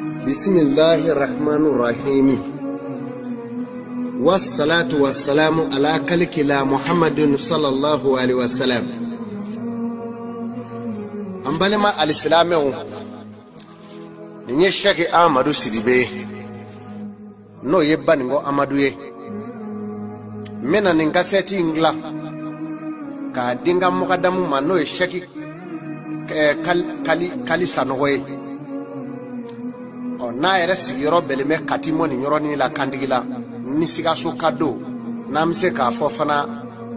بسم الله الرحمن الرحيم والصلاة والسلام على كلكلا محمد صلى الله عليه وسلم أمبالما الإسلام نيه شيخ أحمد سيدي no yebba ngo amaduye mena ningaseti ingla ka dinga mukadamu mano sheki kali sanoye na ere sigiro beleme katimo ni nyoro ni la kandigila ni siga so kado na mse ka fofana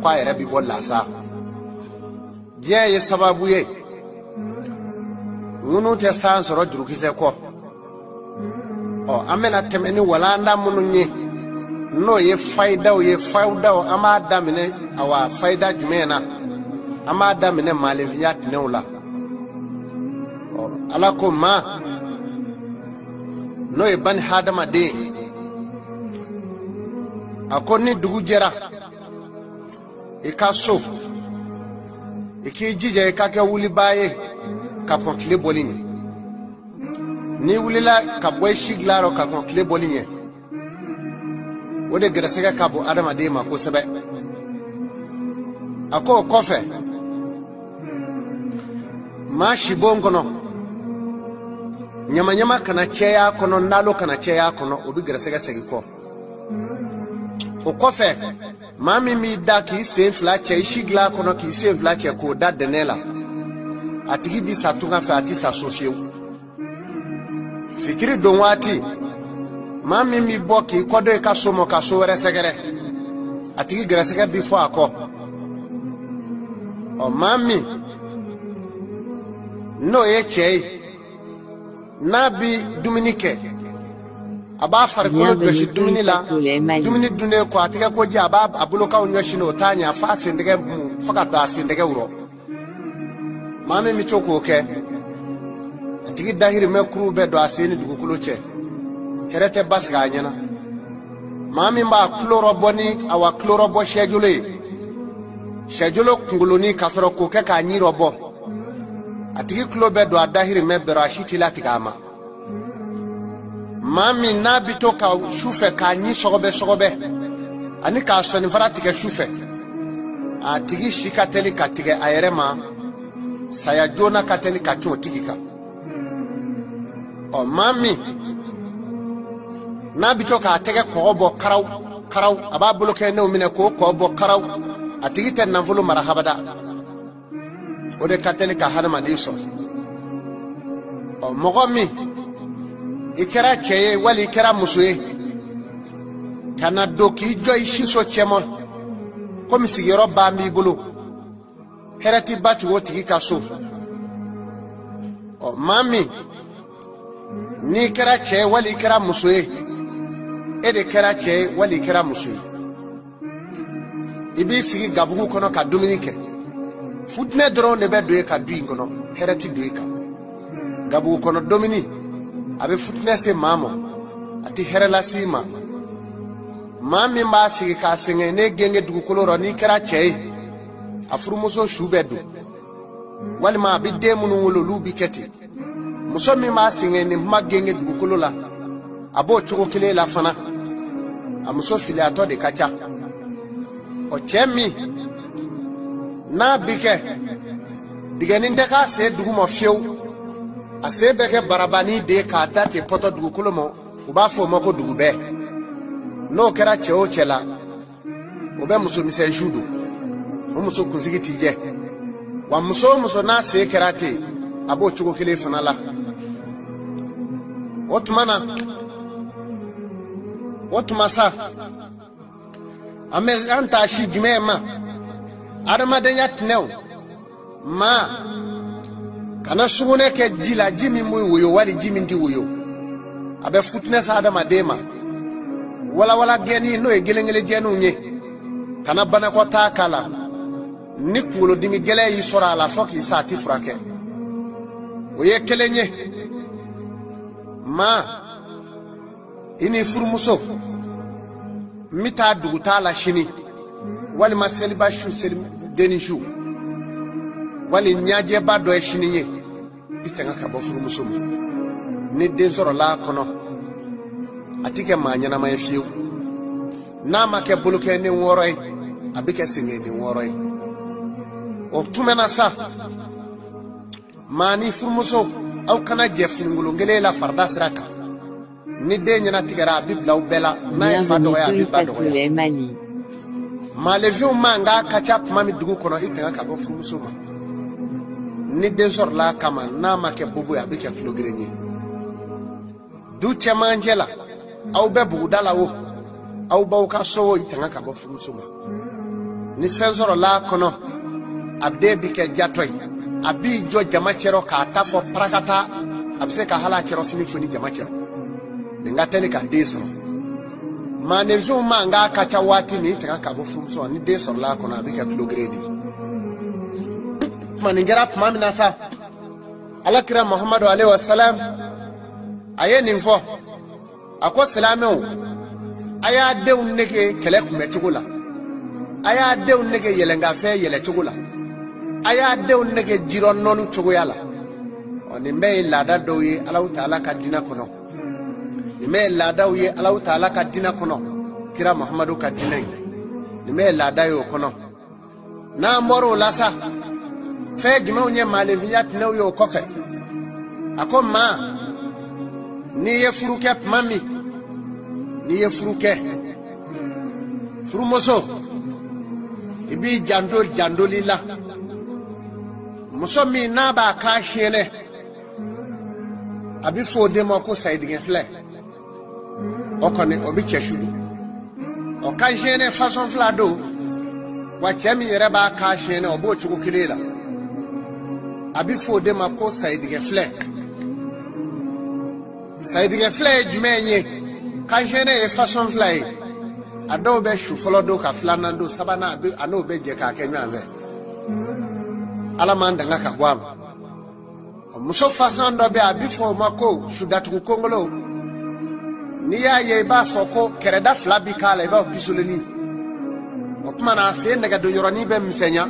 kwa ere bi bolla sa je ye sababu ye ngunu te sans ro juru kise ko amena temeni walanda mununye no ye faida ama damine awa faida jumena ama damine maliviyat neula alako ma no ye ban hadama de akoni dugu jera ikaso ikijije ikake wuli baye ka ponkle bolini ni wulila ka boy shiglaro ka ponkle bolinye wode gresega ka bo adama de ma ko sebe ako kofe ma shibongo no nyama kana cheya kono nalo kana cheya kono obi gresega segi ko o kofe mami mi da ki se fla che shigla kono ki se fla che ko da denela atigi bi satunga fa atisa sofiu fikiri don wati mami mi boki kodo e kasomo kaso resegere atigi gresega bi fo ako o mami no eche nabi dominike aba farko do shi dominila domini dune ko atike ko ji aba abuloka onyoshi no tanya fa sindege mu fakata sindege wuro mami mi choko ke atigi dahiri me kuru be do aseni dugukulo che herete basga nyana mami mba chloroboni awa chlorobo shejulo kunguloni kasoro ko ke ka nyi robo atigi klobe do adahiri me berashiti latigama mami nabito ka shufe ka nyi sogobe ani ka soni farati ke shufe atigi shikateli katige ayerema saya jona kateli ka chotigika o mami nabito ka tege kobo karaw aba bloke ne umine ko kobo karaw atigi ten nanfulu marahabada ode kateli ka harma diso o mogomi ikera cheye wali ikera musuye kana doki joy shiso chemo komi sigiro bambi bulu herati batu woti kaso o mami ni kera cheye wali ikera musuye ede kera cheye wali ikera musuye ibi sigi gabugu kono ka dominike futne drone ne be doye ka dui kono herati doye ka gabugu kono domini abe futne se mamo ati herela sima mami mba sigi ka senge ne genge dugu koloro ni kera cheye afurumuso shubedu wali ma bidde munu wolo lubi keti muso mi ma singe ni magenge dugu kolola abo chuko kile la fana amuso fili ato de kacha o chemi na bike digeni ndeka se dugu mo fiu ase beke barabani de ka date poto dugu kolomo uba fo moko dugu be no kera cheo chela obe muso mi se judo muso kunzigi tije wa muso na se kerate abo chuko kile fana la otmasa ame anta shi jumema armadenya tnew ma kana sugune ke jila jimi muy wuyo wali jimi ndi wuyo abe futness adama dema wala geni no e gelengele jenu nye kana bana ko takala ni kulo dimi gele yi sora la foki sati frake oye kelenye ma ini furmuso mita duguta la shini wali maseliba shu selim denishu wali nyaje ba do shini nye itenga ka bo furmuso ni den sɔrɔ la kɔnɔ a ti kɛ maa ɲɛnama ye fiyewu n'a ma kɛ bolokɛ ni wɔɔrɔ ye a bɛ kɛ sengɛ ni wɔɔrɔ ye o tumɛna sa maa ni furumuso aw kana jɛ finikolon kelen la farida sira kan ni den ɲɛna tigɛra a bɛ bila aw bɛɛ la n'a ye fa dɔgɔya a bɛ ba dɔgɔya maalefinw man ka ka ca tuma min dugu kɔnɔ i tɛgɛ ka bɔ furumuso ma ni den sɔrɔla a kama n'a ma kɛ bobo ye a bɛ kɛ tulo geren ye du cɛmancɛ la aw bɛ buguda la o aw baw ka so o i tɛgɛ ka bɔ furumuso ma ni fɛn sɔrɔla a kɔnɔ a den bɛ kɛ jatɔ ye a b'i jɔ jama cɛrɔ k'a ta fɔ parakata a bɛ se ka hal'a cɛrɔ fini foni jama cɛrɔ nin ka teli ka den sɔrɔ maanifɛnw man ka ka ca waati min i tɛgɛ ka bɔ furumuso ni den sɔrɔla a kɔnɔ a bɛ kɛ tulo geren de ye tuma nin kɛra tuma min na sa alakira muhamadu alayhi wa salam a ye nin fɔ a ko silamɛw a y'a denw nege kɛlɛ kunbɛ cogo la a y'a denw nege yɛlɛnkafɛn yɛlɛ cogo la a y'a denw nege jirɔ nɔɔni cogoya la nin bɛɛ ye laada dɔw ye Alahu Taala ka diinɛ kɔnɔ nin bɛɛ ye laadaw ye Alahu Taala ka diinɛ kɔnɔ kira muhamadu ka diinɛ ye nin bɛɛ ye laada ye o kɔnɔ n'an bɔra o la sa fɛn jumɛnw ye maalefinya tinɛw ye o kɔfɛ a ko maa n'i ye furu kɛ tuma min n'i ye furu kɛ furumuso i b'i janto jantoli la muso min n'a b'a k'a siɲɛnɛ a bɛ fɔ o den ma ko sayidigɛ filɛ o kɔni o bɛ cɛ sugu o kan siɲɛnɛ fasɔn fila don wa cɛ min yɛrɛ b'a k'a siɲɛnɛ o b'o cogo kelen la a bɛ fɔ o den ma ko sayidigɛ filɛ sayidigɛ filɛ ye jumɛn ye kan siɲɛnɛ ye fasɔn fila ye a dɔw bɛ su fɔlɔ don ka filanan don sabanan a n'o bɛ jɛ k'a kɛ ɲɔgɔn fɛ ala m'an danga ka bɔ a ma muso fasɔn dɔ bɛ a bɛ fɔ o ma ko sudatugu kongolo n'i y'a ye i b'a fɔ ko kɛrɛda fila bi k'a la i b'a fɔ bisoloni o tuma na a sen nɛgɛdonyɔrɔnin bɛ misɛnya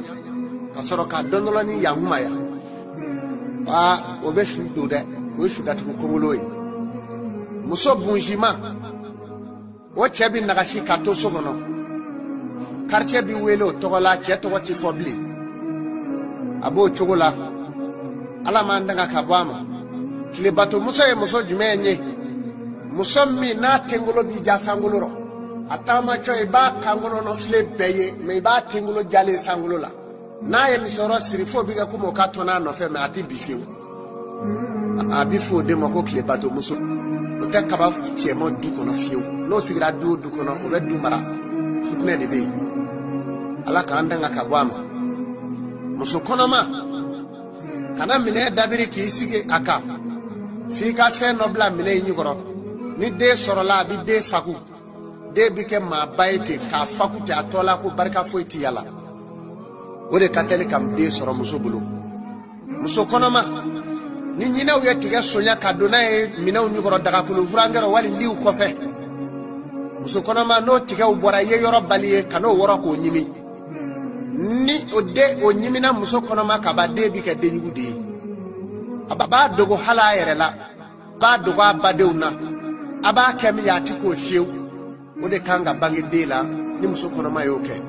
ka sɔrɔ k'a dɔndɔlɔnin yankumaya o bɛ su don dɛ o ye sudatugu kongolo ye muso bunzima o cɛ bɛ nagasi ka to so kɔnɔ quartier bɛ wele o tɔgɔ la cɛ tɔgɔ tɛ fɔ bilen a b'o cogo la ala m'an danga ka bɔ a ma tile bato muso ye muso jumɛn ye muso min n'a tenkolo b'i ja sankolo rɔ a taamatɔ i b'a kankolo nɔ filɛ bɛɛ ye mɛ i b'a tenkolo jalen sankolo la n'a ye musɔrɔ siri fo bi kɛ komi o ka tɔn n'a nɔfɛ mɛ a tɛ bi fiyewu a bɛ fɔ o den ma ko tile bato muso o tɛ kaba cɛman du kɔnɔ fiyewu n'o sigira du o du kɔnɔ o bɛ du mara futinɛ de bɛ yen ala k'an danga ka bɔ a ma muso kɔnɔma kana minɛ dabiri k'i sigi a kan f'i ka fɛn dɔ bila minɛ in ɲɛkɔrɔ ni den sɔrɔla a bɛ den faku den bɛ kɛ maaba ye ten k'a faku ten a tɔ la ko barika foyi tɛ yala o de ka teli ka den sɔrɔ muso bolo muso kɔnɔma ni ɲinɛw ye tigɛ sonya ka don n'a ye minɛnw ɲɛkɔrɔ dagakolo furankɛrɔ wali liw kɔfɛ muso kɔnɔma n'o tigɛw bɔra i ye yɔrɔ bali ye ka n'o wɔrɔ k'o ɲimi ni o den o ɲimina muso kɔnɔma ka ban den bɛ kɛ denjugu de ye a b'a dogo hali a yɛrɛ la b'a dogo a badenw na a b'a kɛ min ye a tɛ k'o fiyewu o de kan ka bange den la ni muso kɔnɔma y'o kɛ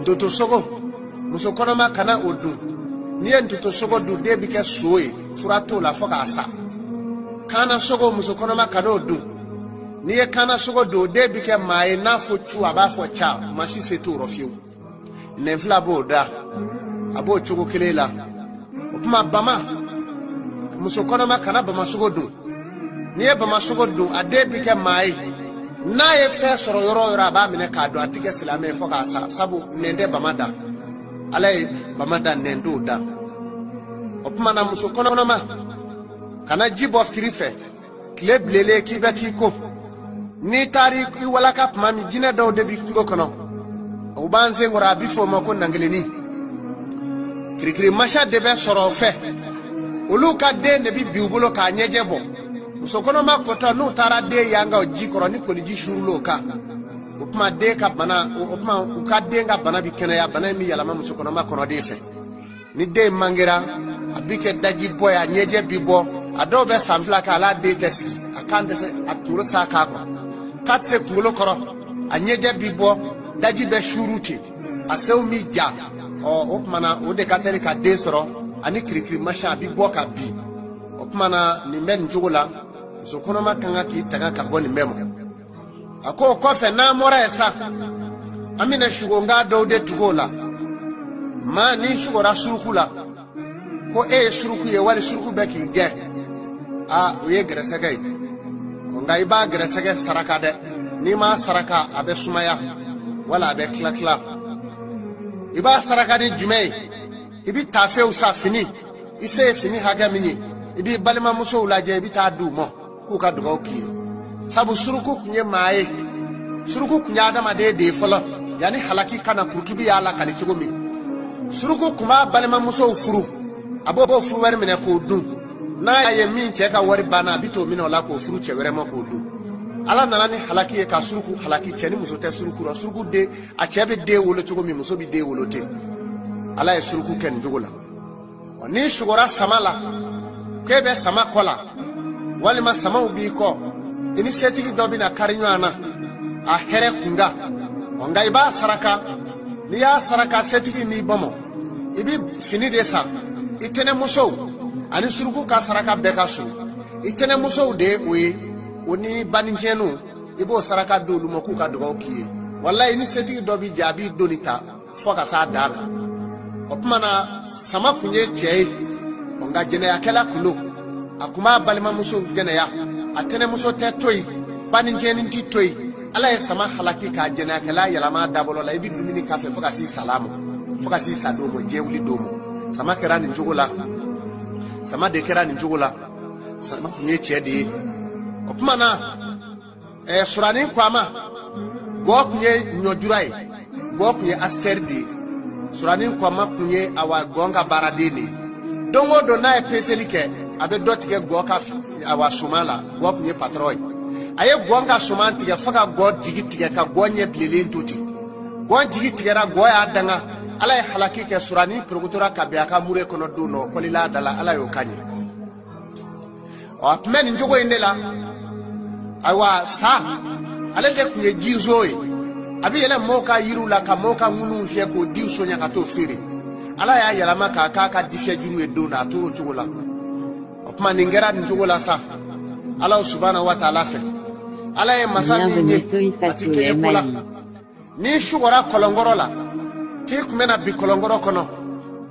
ntoto sogo muso kɔnɔma kana o dun n'i ye ntoto sogo dun den bɛ kɛ so ye fura t'o la fo k'a sa kaana sogo muso kɔnɔma kana o dun n'i ye kaana sogo dun o den bɛ kɛ maa ye n'a fɔ cu a b'a fɔ ca maa si se t'o rɔ fiyewu nɛn fila b'o da a b'o cogo kelen la o tuma bama muso kɔnɔma kana bama sogo dun n'i ye bama sogo dun a den bɛ kɛ maa ye n'a ye fɛn sɔrɔ yɔrɔ o yɔrɔ a b'a minɛ k'a dɔn a tɛ kɛ silamɛ ye fo k'a sa sabu nɛn tɛ bama da ala ye bama da nɛn t'o da o tuma na muso kɔnɔma kana ji bɔ kiri fɛ tile bilelen k'i bɛ t'i ko n'i taara i walaka tuma min jinɛ dɔw de b'i kungo kɔnɔ o b'an senkɔrɔ a bɛ fɔ o ma ko nangeleni kirikiri masa de bɛ sɔrɔ o fɛ olu ka den de bɛ bi u bolo k'a ɲɛjɛ bɔ muso kɔnɔma kɔtɔ n'u taara den yan ka o ji kɔrɔ ni koliji surula o kan o tuma den ka bana o tuma u ka den ka bana bɛ kɛnɛya bana in bɛ yɛlɛma muso kɔnɔma kɔnɔ den fɛ ni den mangera a bɛ kɛ daji bɔ ye a ɲɛjɛ bɛ bɔ adobe samfla ka ala de tesi akande se aturo saka ko katse kulo koro anyeje bibo daji be shuruti asew mi ja o opmana o de kateri ka de soro ani krikri masha bibo ka bi opmana ni men jugula so kono makanga ki taga ka boni memo ako ko fe na mora esa amina shugonga dawde tugola ma ni shugora surukula ko suruku ye wali suruku beki ge uye gresege ngai ba gresege saraka de ni ma saraka abe sumaya wala abe kla iba saraka ni jumei ibi tafe usa fini ise fini haga mini ibi balima muso ulaje ibi ta du mo ku ka dugo ki sabu suruku kunye mae suruku kunya adama de folo yani halaki kana kutubi ala kali chugumi suruku kuma balima muso furu abobo furu wer mene ko dun na ye min che ka wari bana bito min ola ko furu che were mo ko dun ala nana ni halaki e ka suruku halaki che ni muso te suruku ro suruku de a chebe de wolo chugumi muso bi de wolo te ala e suruku ken jogola oni shugora samala kebe sama kola wali ma sama ubi ko ini setigi dobi na karinyo ana a here kunga onga iba saraka ni ya saraka setigi ni bomo ibi fini de sa itene muso ani suruku ka saraka beka su itene muso de we oni baninjenu ibo saraka do lumo ku ka dogo kiye wallahi ni setigi dobi jabi donita foka sa dala opmana sama kunye chei onga jene akela kulo akuma balima muso jene ya atene muso te toyi baninjeni nti toyi ala ya sama halaki ka jene akela yalama dabolo la ibi dumini kafe foka si salamu foka si sadomo jewli domo sama kera ni njogola sama de kera ni njogola sama kunye chedi opmana surani kwama go kunye nyojurai go kunye askerdi surani kwama kunye awa gonga baradini dongo do na peselike abe dotike go ka awa sumala go kunye patroy aye gonga sumantige faka go digitike ka gonye blilin tuti go digitike ra go ya danga ala halaki ke surani prokutora kabiaka mure kono duno kolila dala ala yo kanye o atmen njogo indela awa sa ala de kunye jizoe abi yele moka yirula ka moka ngunu fie ko diu sonya ka to fere ala ya yala maka ka difia junu e do na toro chugola opma ningera njogola sa ala subhanahu wa ta'ala fe ala e masami ni atike pola ni shugora kolongorola ki kumena bi kolongoro kono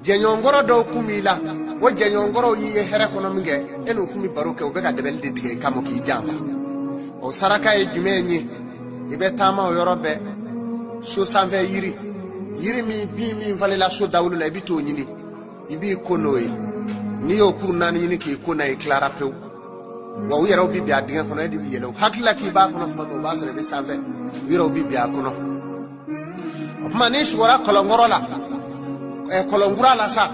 jenyongoro do kumila wo jenyongoro yi here kono mge enu kumi baroke obeka debel de tige kamo ki jamba o saraka e jumenyi ibe tama o yorobe so sanve yiri mi bi mi valela so dawlu la bito nyini ibi kono e ni o kurna ni ni ki kona e clara pew wa wi yero bi bi adinga kono e di bi yelo hakla ki ba kono ko ba sere be sanve wiro bi bi akono opmani shugora kolongoro la kolongura la sa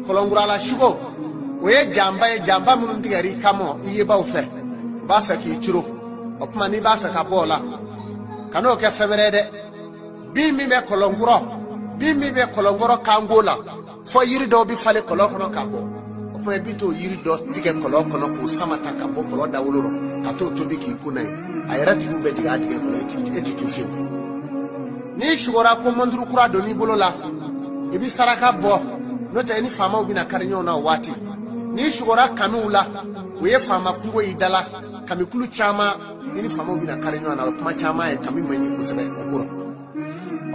kolongura la shugo oye jamba mun tigari kamo iye ba ofe ba fa ki chiro opmani ba fa ka bola kano ke feberede bi mi be kolongoro kangola fo yiri do bi fale kolokono kabo opo e bito yiri do tige kolokono ko samata kabo kolo dawuloro kato to bi ki kunai ayra tibu be diga dige kono eti fi ni shugora ko mondru kura do ni bolola ibi saraka bo no te ni fama obi na karinyo na wati ni shugora kanula we fama kungo idala kamikulu chama ini fama obi na karinyo na kuma chama e kamimanyi kusebe okuro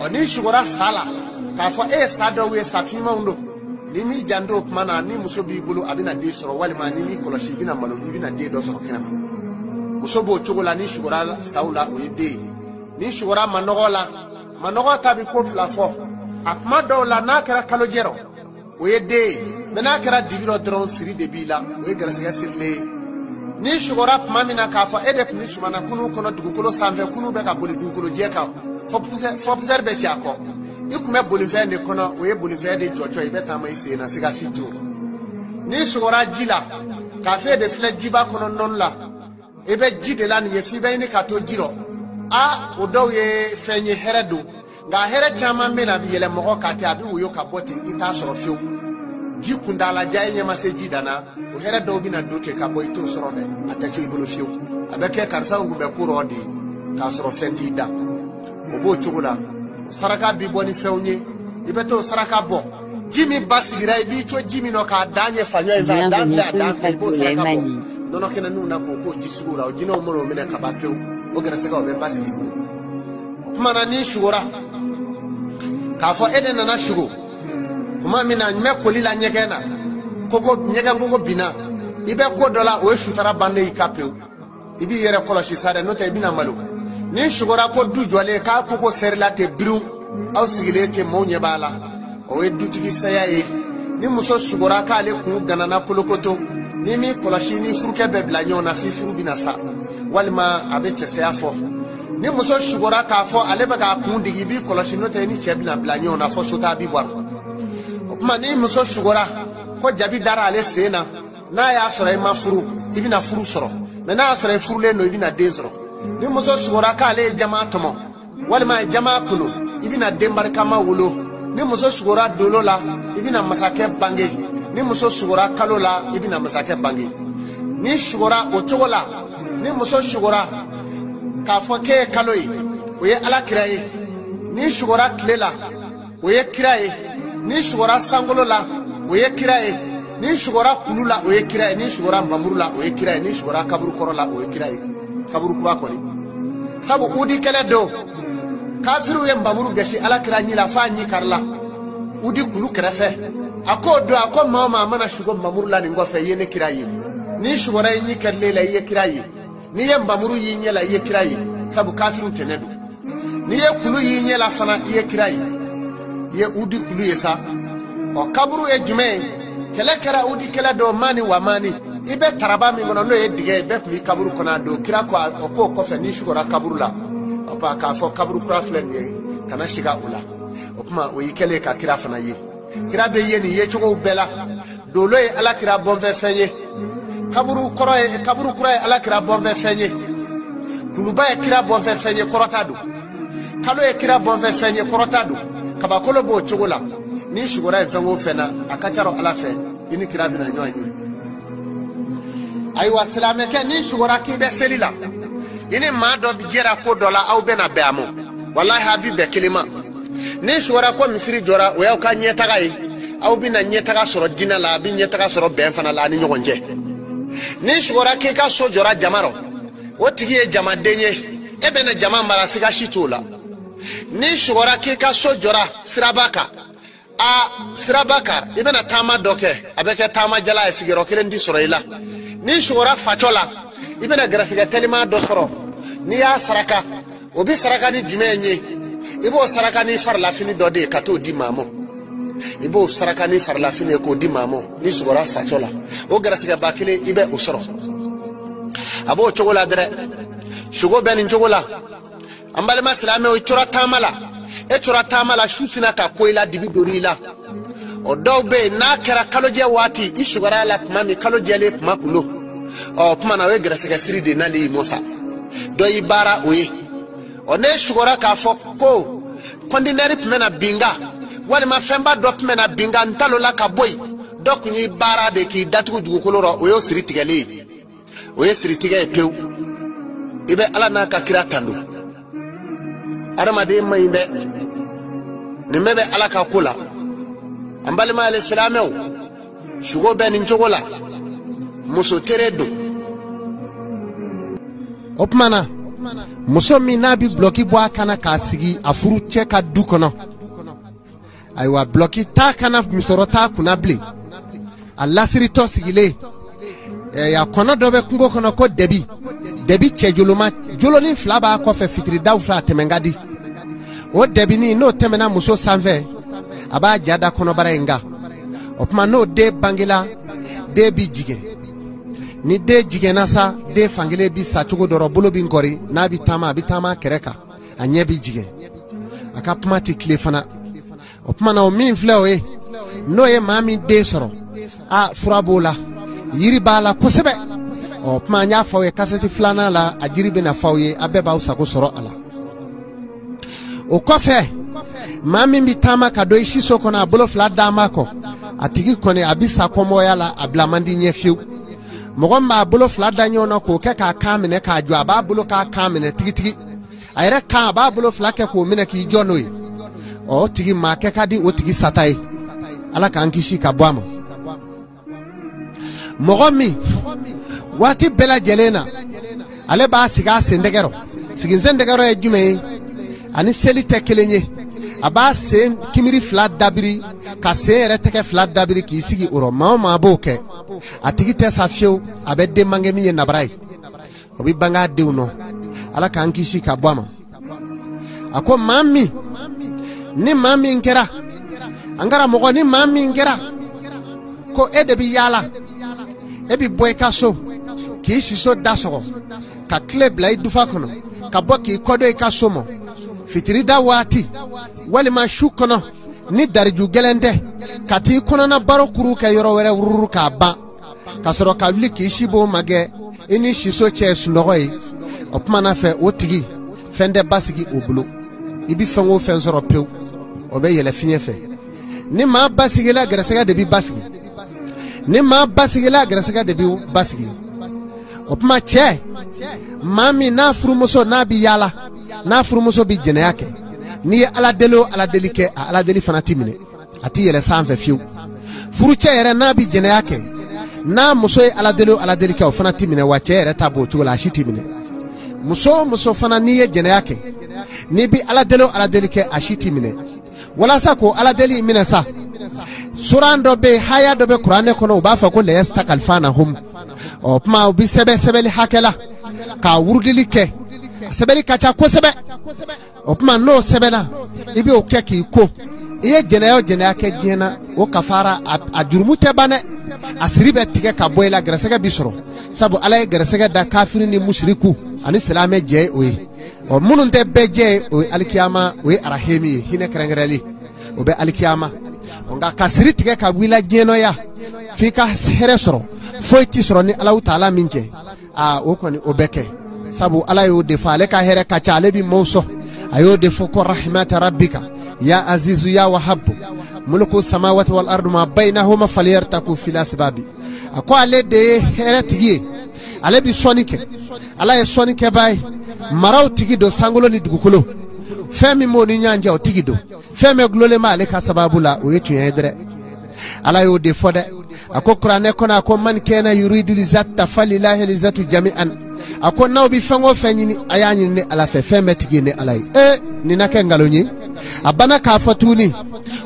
oni shugora sala ka fo sado we safima undo ni mi jando kuma na ni musobi bulu abina de soro wali ma ni mi koloshi bina malo bina de do soro kena musobo chogola ni shugora saula we de ni shugora manogo tabi ko flafo akma do la nakara kalojero we de mena kara dibiro dron siri de bila we garasiya sirle ni shugora mamina ka fa edep ni shumana kunu kono dugukolo sanve kunu be ka boli dugukolo jeka fo puser be chako ikume boli vende kono we boli vende jojo ibeta ma ise na siga situ ni shugora jila ka fe de fle jiba kono non la ebe jide la ni fi be ni ka to jiro odo ye fenye heredu nga here chama mena bi yele mogo kati abi uyo ka boti ita soro fiu ji kundala jay nyama se ji dana o hera do bina dote ka boy to soro de atake ibolo fiu abeke karsa ngu be kuro di ka soro fenti da o bo chugula saraka bi boni fewnye ibeto saraka bo jimi basigira ibi cho jimi no ka danye fanyo eva dan bo saraka bo nono kena nuna ko jisura o jino moro mena ka bakeu o gara sega o be basigira mana ni shugura ka fo edena na shugo kuma mina me kolila nyegena koko nyega ngogo bina ibe ko dola o shutara bande ikapeu ibi yere koloshi sare no te bina malu ni shugura ko du jole ka koko serla te biru aw sigile te mo nyebala o e dutigi sayaye ni muso shugura ka ale ku ganana kolokoto ni mi koloshi ni furuke be blanyo na fi furu bina sa walma abe chese afo ni muso shugura ka fo ale be ga ku digi bi koloshi no te ni chebina blanyo na fo sota bi bor kuma ni muso shugura ko jabi dara ale sena na ya sore ma furu ibina furu soro me na sore furu le no ibina de soro ni muso shugura ka ale jama tomo walma jama kulu ibina dembar kama wulo ni muso shugura dolo la ibina masake bange ni muso shugura kalo la ibina masake bange ni shugura otogola ni muso shugura ka fo ke kaloyi oye ala kiraye ni shugura klela oye kiraye ni shugura sangolo la oye kiraye ni shugura kulula oye kiraye ni shugura mbamurula oye kiraye ni shugura kaburu korola oye kiraye kaburu kuba koni sabu udi kele do kafiru ye mbamuru gashi ala kira nyila fa nyi karla udi kulu krefe akodo akon mama mana shugo mbamurula ni ngofe yene kiraye ni shugura nyi kerlela ye kiraye ni ye mbamuru yinyela ye kiraye sabu kafiru tenedu ni ye kulu yinyela fana ye kiraye ye udi kulu yesa o kaburu e jume kele kera udi kele do mani wa mani ibe taraba mi ngono no ye dige be mi kaburu kona do kira ko ko fe ni shugura kaburu la opa ka fo kaburu kraflen ye kana shiga ula okuma o yikele ka kira fana ye kira be ye ni ye chogo bela do lo ye ala kira bonve fenye kaburu kura ye ala kira bonve fenye kuluba ye kira bonve fenye korotado kalo ye kira bonve fenye korotado kabakolo bo chogola ni shugura e fengo fena akacharo ala fe ini kira bina nyoanyi aywa salame ke ni shugura ki be selila ini ma do bijera ko dola au bena beamo wallahi habibe kelima ni shugura ko misiri jora o yaw ka nyeta gai au bina nyeta ga soro dina la bi nyeta ga soro ben fana la ni nyogonje ni shugura ki ka so jora jamaro o tigi e jama denye e bena jama mara siga shitola ni shugura ki ka so jora sirabaka ibena tama doke abeke tama jala esigero kirendi soroila ni shugura fachola ibena grafika telima do soro ni ya saraka obi saraka ni jumenye ibo saraka ni farla fini dode kato di mamo ibo saraka ni farla fini ko di mamo ni shugura fachola o grafika bakile ibe usoro abo chogola dre shugo ben chogola ambale maslame o chura tamala e chura tamala shusina ka koila dibi dorila o dawbe na kera kaloje wati ishugara la mami kaloje le makulo o puma na we grasega siri de nali mosa do ibara oye o ne shugara ka fo ko kondineri pmena binga wali ma femba do pmena binga ntalo la ka boy dok ni bara de ki datu dugu koloro o yo siri tigale o ye siri tigale pew ibe ala na ka kira tando aramade maybe ni mebe ala ka kula ambale ma al islameo shugo ben njogola muso teredo opmana muso mi nabi bloki bo akana ka sigi afuru che ka dukono aywa bloki ta kana misorota kunable Allah siri to sigile ya kono dobe kungo kono ko debi chejuluma joloni flaba ko fe fitri dawfa temengadi o debi ni no temena muso sanve aba jada kono barenga opma no de bangila de bi jige ni de jige nasa de fangile bi sa chugo doro bolo bi ngori na bi tama kereka anye bi jige aka pmati klefana opma na o min flewe no ye mami de soro a furabola yiri bala kosebe o pma nya fawe kaseti flana la ajiri bena fawe abeba usako soro ala o kofe mami bitama kado ishi soko na bolo fla dama ko atigi kɔni abisa kɔmɔya la abla mandi ɲɛ fiyewu mɔgɔ min b'a bolo fila da ɲɔgɔn na k'o kɛ k'a kan minɛ k'a jɔ a b'a bolo k'a kan minɛ tigitigi a yɛrɛ kan a b'a bolo fila kɛ k'o minɛ k'i jɔ n'o ye o tigi maa kɛ ka di o tigi sata ye ala k'an kisi ka bɔ a ma mɔgɔ min waati bɛɛ lajɛlen na ale b'a sigi a sendɛgɛrɔ sigi sendɛgɛrɔ ye jumɛn ye ani seli tɛ kelen ye a b'a sen kimiri fila dabiri ka sen yɛrɛ tɛgɛ fila dabiri k'i sigi o rɔ maa o maa b'o kɛ a tigi tɛ sa fiyewu a bɛ den bange min ye nabara ye o bɛ bange a denw nɔ ala k'an kisi ka bɔ a ma a ko maa min ni maa min kɛra an karamɔgɔ ni maa min kɛra ko e de bɛ yaala e bɛ bɔ i ka so k'i siso da sɔgɔ ka tile bila i dufa kɔnɔ ka bɔ k'i kɔdɔ i ka so mɔ fitirida waati walima su kɔnɔ ni dariju gɛlɛn tɛ ka t'i kɔnɔna baro kuru kɛ yɔrɔ wɛrɛ wururu k'a ban ka sɔrɔ ka wuli k'i si b'o magɛ i ni siso cɛ ye sunɔgɔ ye o kuma na fɛ o tigi fɛn tɛ basigi o bolo i bi fɛn o fɛn sɔrɔ pewu o bɛ yɛlɛ fiɲɛ fɛ ni maa basigila gɛrɛsɛgɛ de bi basigi ni maa basigila gɛrɛsɛgɛ de bi basigi o kuma cɛ maa min n'a furumuso n'a bi yaala n'a furumuso bi jɛnɛya kɛ n'i ye ala deli o ala deli kɛ a ala deli fana ti minɛ a ti yɛlɛ sanfɛ fiyewu furucɛ yɛrɛ n'a bi jɛnɛya kɛ n'a muso ye ala deli o ala deli kɛ o fana ti minɛ wa cɛ yɛrɛ ta b'o cogo la a si ti minɛ muso o muso fana n'i ye jɛnɛya kɛ n'i bi ala deli o ala deli kɛ a si ti minɛ walasa ko ala deli minɛ sa suran dɔ bɛ haya dɔ bɛ kuranɛ kɔnɔ u b'a fɔ ko layastakalfanahum o kuma u bi sɛbɛli hakɛ la k'a wurudili kɛ sɛbɛli ka ca kosɛbɛ o kuma n'o sɛbɛnna i b'o kɛ k'i ko i ye jɛnɛya o jɛnɛya kɛ diɲɛ na o kafara a jurumu tɛ ban dɛ a siri bɛ tigɛ ka bɔ i la gɛrɛsɛgɛ bi sɔrɔ sabu ala ye gɛrɛsɛgɛ da kafiri ni musiriku ani silamɛ jɛ ye o ye ɔ minnu tɛ bɛɛ jɛ ye o ye alikiyama o ye arahimi ye hinɛ kɛrɛnkɛrɛnli o bɛ alikiyama nka ka siri tigɛ ka wuli diɲɛnɔya f'i ka hɛrɛ sɔrɔ foyi ti sɔrɔ ni Alahu Taala min cɛ o kɔni o bɛ kɛ sabu ala y'o de fɔ ale ka hɛrɛ ka ca ale bi maaw sɔn a y'o de fɔ ko rahmata rabbika ya azizu ya wahabu mulku samawati wal ardu ma bainahuma falyartaku fil asbabi a ko ale de ye hɛrɛ tigi ye ale bi sɔnni kɛ ala ye sɔnni kɛbaa ye maraw tigi don sankolo ni dugukolo fɛn min b'o ni ɲɔgɔn cɛ o tigi don fɛn bɛɛ gulolen bɛ ale ka sababu la o ye tiɲɛ ye dɛrɛ ala y'o de fɔ dɛ a ko kuranɛ kɔnɔ a ko man kana yuridu lizata falilahi lizatu jami'an a ko n'aw bi fɛn o fɛn ɲini a y'a ɲini ni ala fɛ fɛn bɛɛ tigi ye ni ala ye nin na kɛ nkalon ye a bana k'a fɔ tuguni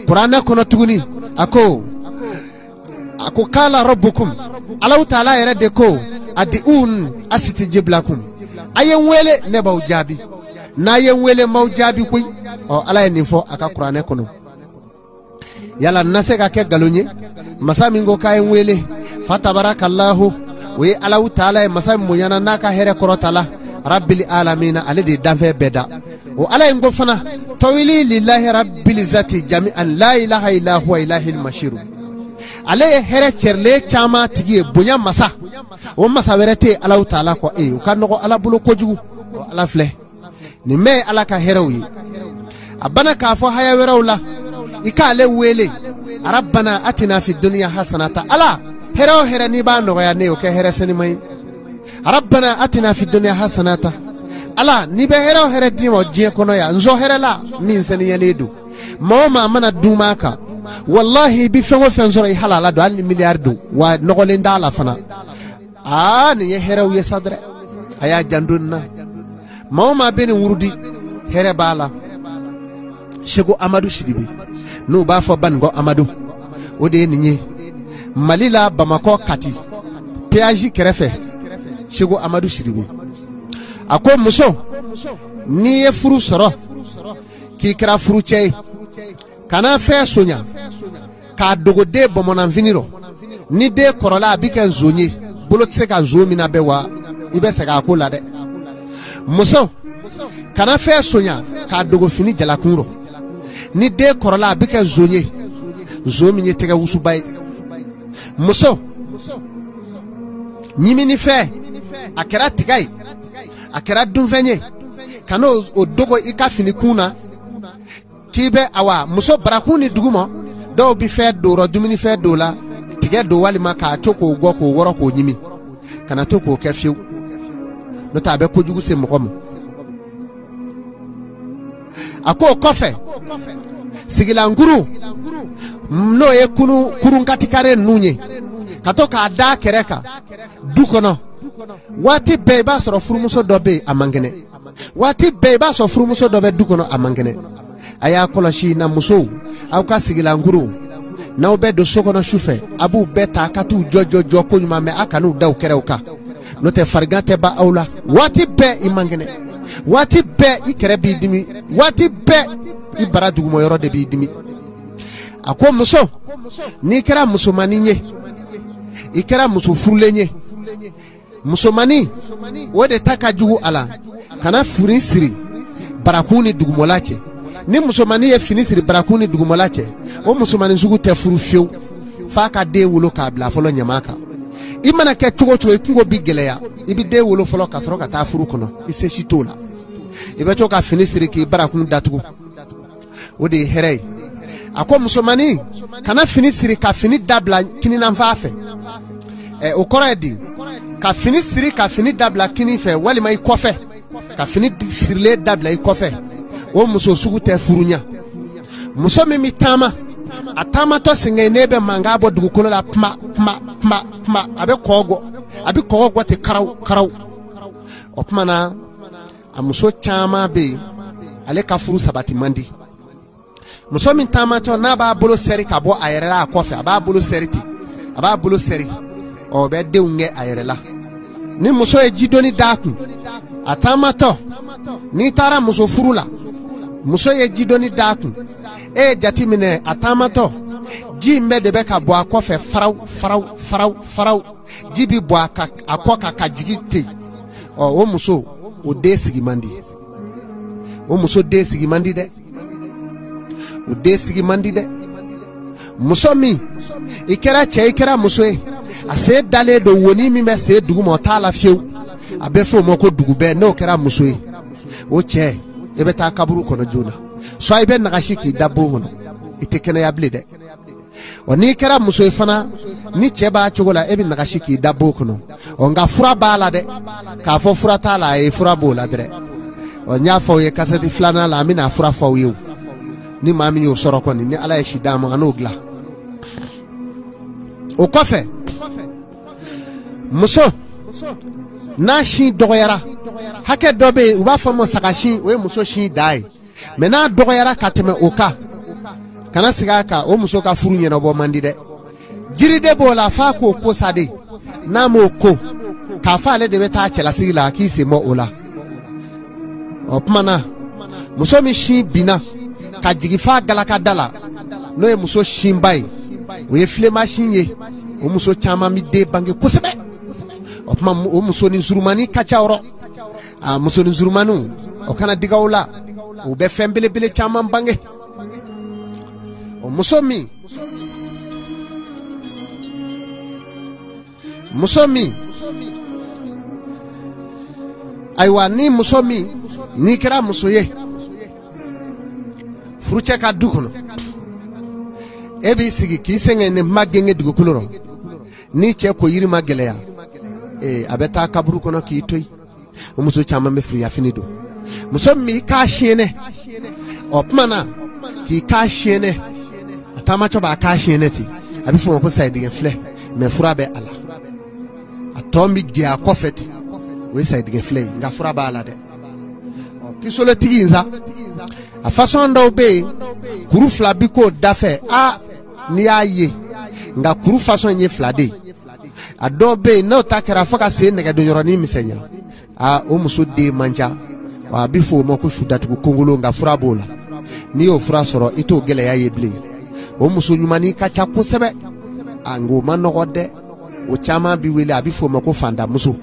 kuranɛ kɔnɔ tuguni a ko kala rabbukum Alahu Taala yɛrɛ de ko adiun asitijib lakum a ye n wele ne b'aw jaabi n'a ye n wele n b'aw jaabi koyi ala ye nin fɔ a ka kuranɛ kɔnɔ yala na se ka kɛ nkalon ye masa min ko k'a ye n wele fa tabarakallahu o ye Alahu Taala ye masa min bonyana n'a ka hɛrɛ kɔrɔta la rabbil alamina ale de ye danfɛn bɛɛ da o ala ye n ko fana tawili lillahi rabbil zati jami'an la ilaha illa huwa ilahil mashiru ale ye hɛrɛ cɛrilen caman tigi ye bonya masa o masa wɛrɛ tɛ Alahu Taala kɔ o ka nɔgɔ ala bolo kojugu o ala filɛ nin bɛɛ ye ala ka hɛrɛw ye a bana k'a fɔ haya wɛrɛw la i k'ale wele rabbana atina fid dunya hasanata ala hɛrɛ o hɛrɛ n'i b'a nɔgɔya ne o kɛ hɛrɛ senima ye rabbana atina fid dunya hasanata ala n'i bɛ hɛrɛ o hɛrɛ d'i ma diɲɛ kɔnɔ yan n sɔn hɛrɛ la min seniyalen don maa o maa mana dun m'a kan wallahi i bi fɛn o fɛn sɔrɔ i halala don hali ni miliyari don wa nɔgɔlen t'a la fana nin ye hɛrɛw ye sa dɛrɛ a y'a janto nin na maa o maa bɛ nin wurudi hɛrɛ b'a la Seko Amadu Sidibe n'u b'a fɔ Banikɔ Amadu o de ye nin ye Mali la Bamakɔ Kati péage kɛrɛfɛ Seko Amadu Sidibe a ko muso n'i ye furu sɔrɔ k'i kɛra furu cɛ ye kana fɛn soɲa k'a dogo den bɔmɔnanfini rɔ ni den kɔrɔla a bi kɛ nson ye bolo tɛ se ka nson min na bɛ wa i bɛ sɛgɛn a ko la dɛ muso kana fɛn soɲa k'a dogo fini jalakun rɔ ni den kɔrɔla a bi kɛ nson ye nson min ye tɛgɛ wusuba ye muso ɲimini fɛn a kɛra tiga ye a kɛra dunfɛn ye kana o dogo i ka fini kun na k'i bɛ awa muso barakun ni duguma do bi fe do ro dumini fe do la tige do wali maka to ko go ko woro ko nyimi kana to ko kafiu no ta be ko jugu se mokom ako kofe sigila nguru no e kurun katikare nunye katoka da kereka dukono wati beba soro furumuso dobe amangene wati beba soro furumuso dobe dukono amangene aya koloshi na muso au ka sigila nguru na obe do sokono shufe abu beta katu jojo ko nyuma me akanu daw kereuka no te fargate ba aula wati be imangene wati be ikere bi dimi wati be ibara dugumo yoro de bi dimi ako muso ni kera muso maninye ikera muso furlenye muso mani wode takajugu ala kana furin siri barakuni dugumolache ni muso mani e finisiri barakuni dugumolache o muso mani zugu te furu fiu fa ka de wolo ka bla folo nyamaka imana ke tugo ikungo bigeleya ibi de wolo folo ka soro ka ta furu kono ise shitola ibe to ka finisiri ki barakuni datugo wode herei ako musomani kana finisiri ka fini dabla kini na mfafe okoredi ka finisiri ka fini dabla kini fe wali mai kofe ka fini sirle dabla ikofe o muso sugu te furunya muso mi tama atama to singe nebe mangabo dugukolo la pma abe kogo te karaw opmana amuso chama be ale ka furu sabati mandi muso min tamato na ba bolo seri ka bo ayerela kofe aba bolo seriti aba bolo seri o be de unge ayerela ni muso e jidoni daku atamato ni tara muso furula muso e jidoni daku e jatimine atamato ji mbede be ka bo akofe farau jibi bo akoka ka jigite o muso o desigi mandi o muso desigi mandi de o desigi mandi de musomi ikera che ikera musoe ase dale do woni mi me se dugu mo tala fiu abefo mo ko dugu be no kera musoe o che ebeta kaburu kono juna so ibe nagashiki dabbo hono itekene ya blede oni kera musoe fana ni cheba chogola ebi nagashiki dabbo kono onga fura bala de ka fo fura tala e fura bola dre onya fo ye kaseti flana la mina fura fo yu ni mami yo soroko ni ala ya shidamo anogla o kofe muso na shi dogoyara hake dobe uba famo sakashi we muso shi dai mena dogoyara kateme oka kana sigaka o muso ka furu nyena bo mandide jiri de bola fa ko sade na mo ko ka fa le de beta chela sigila ki se mo ola opmana muso mi shi bina ka jigifa galaka dala no e muso shimbai we fle machine ye o muso chama mi de bange kusebe opma o muso ni zurumani kachawro a muso ni zurumanu o kana digawla o be fembele bele chama bange o muso mi aywa ni muso mi ni kira muso ye furuche ka dukono ebi sigi ki senge ne magenge dukuloro ni che ko yiri mageleya abeta kaburu kono ki toy o muso chama me free afinido muso mi ka shene opmana ki ka shene atama cho ba ka shene ti abi fu ko side gen fle me fura be ala atomi gi akofeti we side gen fle nga fura ba ala de kisole tiginza a façon do be kuru flabiko dafe a ni aye nga kuru façon nye flade a do be no takera faka se nega do yoroni misenya a o muso de manja wa bifo mo ko shudatu kongolo nga fura bola ni o fura soro ito gele ya yeble o muso nyumani kacha ko sebe ango manogode o chama bi wele abifo mo ko fanda muso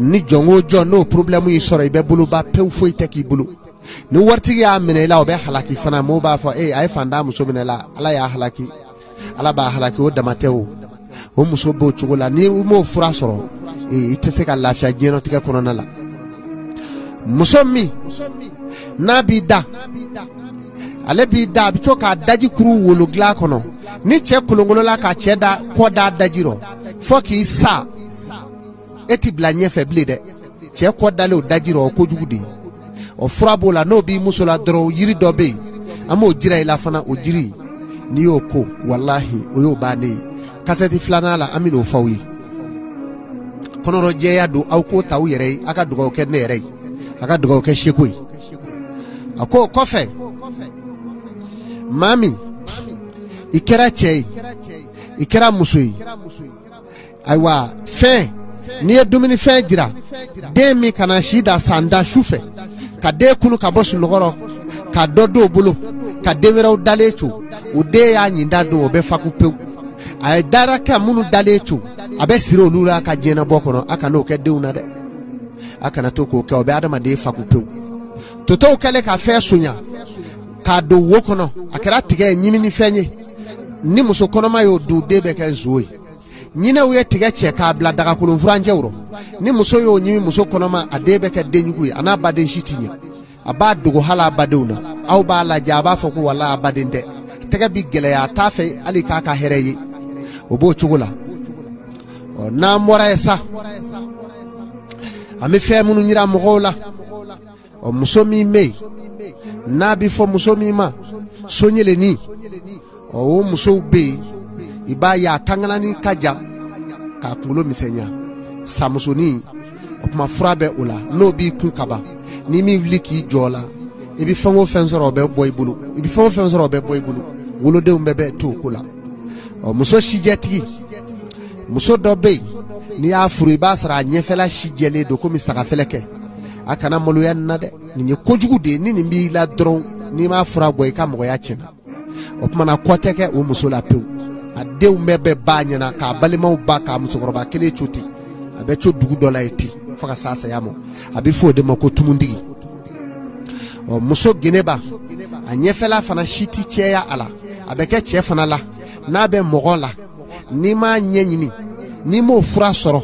ni jongo no problem yi soro ibe bulu ba pew foi teki bulu ni wartigi ya menela obe halaki fana mo ba fa ay fanda muso menela ala ya halaki ala ba halaki o damateo o muso bo chugola ni mo fura soro itese ka lafia jeno tika konona la muso mi nabida ale bi da bi to ka daji kuru wolo gla kono ni che kulongolo la ka che da ko da dajiro foki sa eti blanye febli de che ko dale o dajiro ko jugudi o frabo la no bi musola dro yiri dobe amo jira ila fana o jiri ni yoko wallahi o yo bane kaseti flana la amino fawi kono roje ya do aw ko taw yere aka dugo ke nere aka dugo ke shekui ako kofe mami ikera chei ikera musui aiwa fe ni edumini fe jira demi kana shida sanda shufe ka de kunu ka bosu logoro ka dodo bulu ka devera dalechu ude ya nyinda do be fakupe ay daraka munu dalechu abe siro lura ka jena bokono aka no ke deuna de aka na to ko ke obe adama de fakupe toto kele ka fe sunya ka do wokono akara tige nyimini fenye ni muso kono ma yo do de be ke zuwe nyina we tige che ka bla daga kulo franje wuro ni muso yo nyimi muso kono ma adebe ke denyugu ana bade shitinya aba dugo hala baduna aw ba la jaba foku wala badinde tege bi gele ya tafe ali kaka hereye obo chugula o na mora esa ami fe munu nyira mogola o muso mi me na bi fo muso mi ma sonyele ni o muso be iba ya kangana ni kaja ka kulo misenya samusoni o kuma furabe ula no bi kun kaba ni mi vliki jola ibi fango fensoro be boy bulu ibi fango fensoro be boy bulu wolo de mbebe to kula o muso shijeti muso dobe ni afuru basara nyefela shijele do komi saka feleke akana molu ya nade ni kojugu de ni mbi la dron ni ma fura boy ka mo ya chena o kuma na koteke o muso la pe ade mbebe banyana ka balima ba ka muso goroba kele chuti abe cho dugu dola eti faka sasa yamo abi fo de mako tumundigi o muso geneba anyefela fana shiti cheya ala abeke che fana la na be mogola ni ma nyenyini ni mo fura soro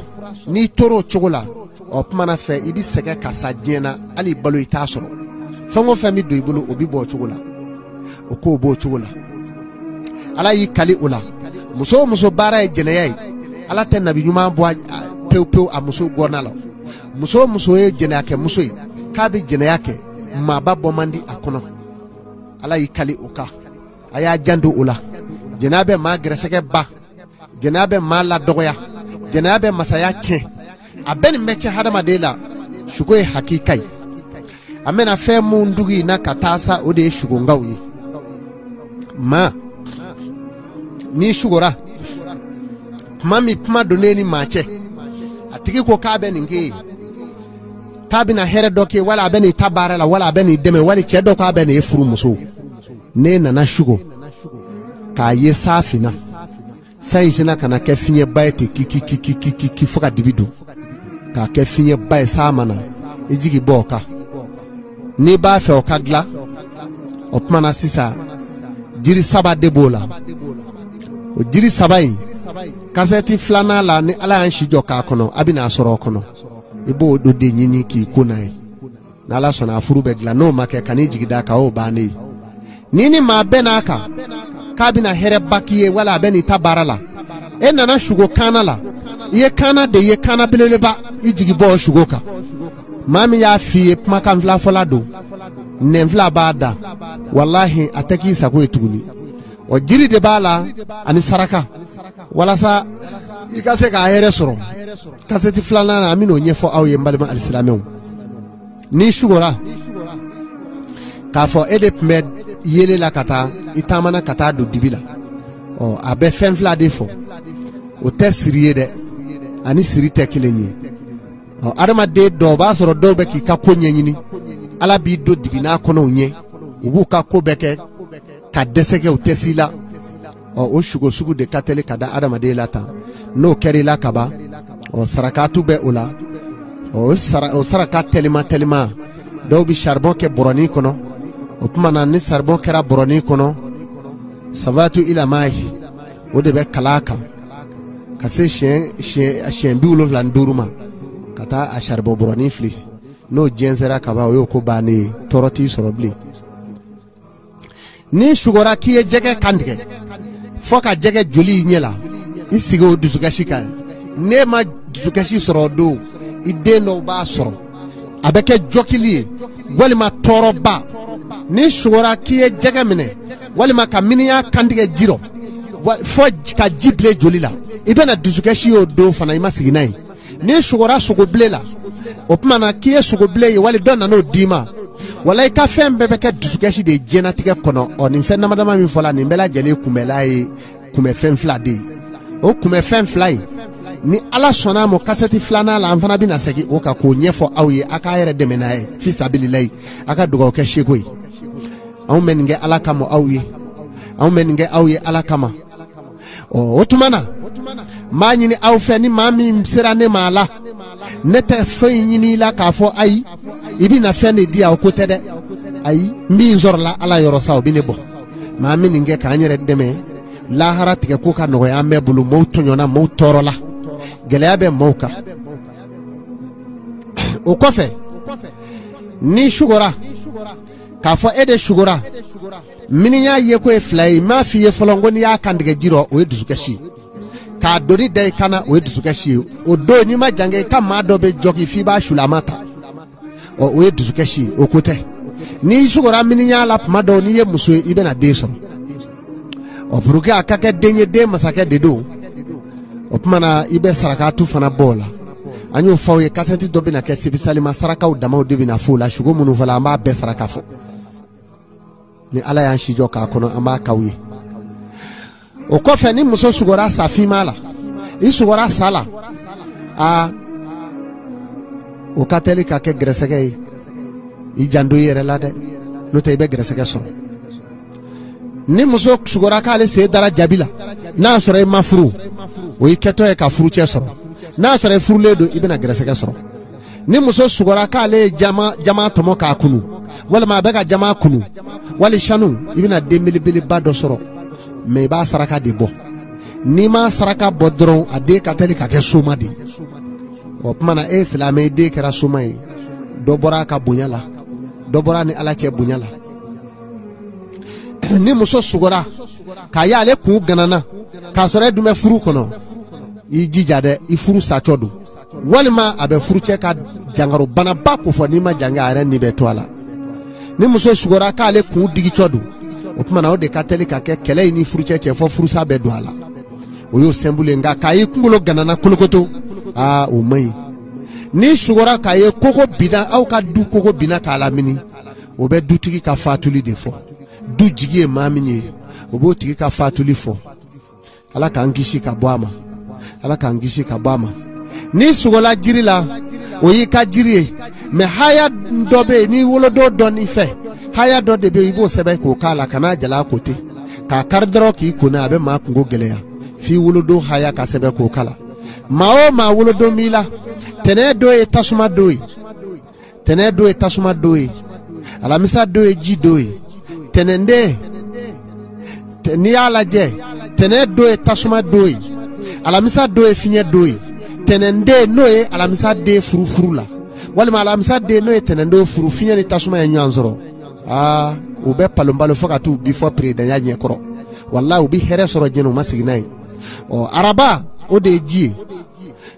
ni toro chogola o pmana fe ibi seke kasa jena ali balo ita soro fango fami do ibulu obi bo chogola o ko bo chogola ala yi kali ula muso bara e jeneyai ala ten nabi nyuma bo pew a muso gornalo muso e jene yake muso e kabi jene yake mababo mandi akono ala yikali uka aya jandu ula jenabe ma greseke ba jenabe ma la dogoya jenabe masaya che abeni meche hadama dela shugoy hakikai amena fe mundugi na katasa ode shugo ngawyi ma ni shugora mami pma doneni mache atiki ko kabe ninge tabina here doke wala beni tabara la wala beni deme wali chedo ka beni furu muso ne nana shugo ka ye safina sai sina kana ke finye baite ki fuka dibidu ka ke finye bay samana ejigi boka ni ba fe o kagla o pmana sisa jiri saba debola o jiri sabai kaseti flana la ni ala an shijo ka kono abina soro kono ibo do de nyinyi ki kunai na ala sona afuru begla no make kani jigida ka o bani nini ma benaka kabina here bakiye wala beni tabarala enana shugo kana la ye kana de ye kana beleleba ijigi bo shugo ka mami ya fi maka mfla folado nemfla bada wallahi ataki sako etuguni o jiri de bala ani saraka wala sa ikase ka here soro kaseti flana na amino nyefo awye mbalima alislamew ni shugora ka fo edep med yele la kata itamana kata do dibila o abe fenfla defo o tesiriye de ani siri tekelenyi o arama de do ba soro do be ki ka konyanyini ala bi do dibina kono nye ubu ka ko beke ka deseke o tesila o shugo sugu de katele kada arama de lata no keri la kaba o sarakatu be ola o saraka telima do bi charbon ke boroni kono o pumana ni charbon kera boroni kono savatu ila mai o de be kalaka kase shen bi ulo landuruma kata a charbon boroni fli no jenzera kaba o ko bani toroti sorobli ni sugora k'i ye jɛgɛ kan tigɛ fo ka jɛgɛ joli ɲɛ la i sigi o dusukasi kan ne ma dusukasi sɔrɔ don i den dɔw b'a sɔrɔ a bɛ kɛ jɔkili ye walima tɔɔrɔba ni sugora k'i ye jɛgɛ minɛ walima ka miniya kan tigɛ jirɔ fo ka ji bile joli la i bɛna dusukasi o don fana i ma sigi n'a ye ni sugora sogobilen la o tuma na k'i ye sogobilen ye wali dɔ nan'o d'i ma wala i ka fɛn bɛɛ bɛ kɛ dusukasi de diɲɛnatigɛ kɔnɔ nin fɛn damadama min fɔla nin bɛɛ lajɛlen kunbɛla ye kunbɛfɛn fila de ye o kunbɛfɛn fila in ni ala sɔnna mo kasɛti filanan la an fana bɛna segin o kan k'o ɲɛfɔ aw ye a k'a yɛrɛ dɛmɛ n'a ye fi sabililayi a ka dugawu kɛ seko ye anw bɛ nin kɛ ala kama aw ye anw bɛ nin kɛ aw ye ala kama o tuma na m'a ɲini aw fɛ ni maa min sera ne ma la ne tɛ fɛn ɲini i la k'a fɔ ayi i bɛna fɛn de di aw ko tɛ dɛ ayi min sɔrɔla ala yɔrɔ sa o bɛ ne bɔ maa min nin kɛ k'an yɛrɛ dɛmɛ lahara tigɛ ko ka nɔgɔya an bɛɛ bolo maaw tɔɲɔna maaw tɔɔrɔla gɛlɛya bɛ maaw kan o kɔfɛ ni sugora k'a fɔ e de sugora mini y'a ye ko ye fila ye m'a f'i ye fɔlɔ ko n'i y'a kan tigɛ ji rɔ o ye dusukasi k'a doni da i kana o ye dusukasi ye o don n'i ma jan kɛ i ka maa dɔ bɛ jɔki f'i b'a sulama ta o ye dusukasi ye o ko tɛ n'i sugora mini y'a la tuma dɔw n'i ye muso ye i bɛna den sɔrɔ pour que a ka kɛ den ye den masakɛ de don o tuma na i bɛ sarakatu fana bɔ o la an y'o fɔ aw ye kasɛti dɔ bɛna kɛ sibisalima sarakaw damaw de bɛna fɔ o la sugo minnu fɔla an b'a bɛɛ saraka fɔ ni ala y'an si jɔ k'a kɔnɔ an b'a k'aw ye o kɔfɛ ni muso sugora safima la i sugora sa la o ka teli ka kɛ gɛrɛsɛgɛ ye i janto i yɛrɛ la dɛ n'o tɛ i bɛ gɛrɛsɛgɛ sɔrɔ ni muso sugora k'ale sen dara jabi la n'a sɔrɔ i ma furu o y'i kɛtɔ ye ka furucɛ sɔrɔ n'a sɔrɔ i furulen don i bɛna gɛrɛsɛgɛ sɔrɔ ni muso sugora k'ale ye jama tɔmɔ k'a kunu walima a bɛ ka jama kunu wali sanu i bɛna den belebeleba dɔ sɔrɔ mais i b'a saraka de bɔ n'i ma saraka bɔ dɔrɔn a den ka teli ka kɛ soma de o tuma na e silamɛ i den kɛra soma ye dɔ bɔra a ka bonya la dɔ bɔra ni ala cɛ bonya la ni muso sugora k'a ye ale kun ganana k'a sɔrɔ e dun bɛ furu kɔnɔ i jija dɛ i furu satɔ don walima a bɛ furucɛ ka jangaro banaba ko fɔ n'i ma jange a yɛrɛ ni bɛ to a la ni muso sugora k'ale kun digitɔ don o tuma na o de ka teli ka kɛ kɛlɛ in ni furucɛ cɛ fɔ furusa bɛ don a la o y'o symbole nka k'a ye kunkolo ganana kolokoto o man ɲi ni sugora k'a ye kogo binna aw ka du kogo binna k'a lamini o bɛ dutigi ka fatuli de fɔ du jigi ye maa min ye o b'o tigi ka fatuli fɔ ala k'an kisi ka bɔ a ma ala k'an kisi ka bɔ a ma ni sugola jiri la o y'i ka jiri ye mais haya dɔ bɛ yen n'i wolodo dɔn i fɛ haya dɔ de bɛ yen i b'o sɛbɛn k'o k'a la kana jala kote k'a kari dɔrɔn k'i kunna a bɛ maa kungo gɛlɛya f'i wolodo haya ka sɛbɛn k'o k'a la maa o maa wolodo m'i la tɛnɛ dɔ ye tasuma dɔ ye tɛnɛ dɔ ye tasuma dɔ ye alamisa dɔ ye ji dɔ ye tɛnɛnden n'i y'a lajɛ tɛnɛ dɔ ye tasuma dɔ ye alamisa dɔ ye fiɲɛ dɔ ye tɛnɛnden n'o ye alamisa den furufuru la walima alamisa den n'o ye tɛnɛnden furu fiɲɛ ni tasuma ye ɲɔgɔn sɔrɔ u bɛ palonbalo fo ka t'u bi fɔ peredanya ɲɛkɔrɔ walahi u bɛ hɛrɛ sɔrɔ jɛnɛ u ma segin n'a ye araba o de ye ji ye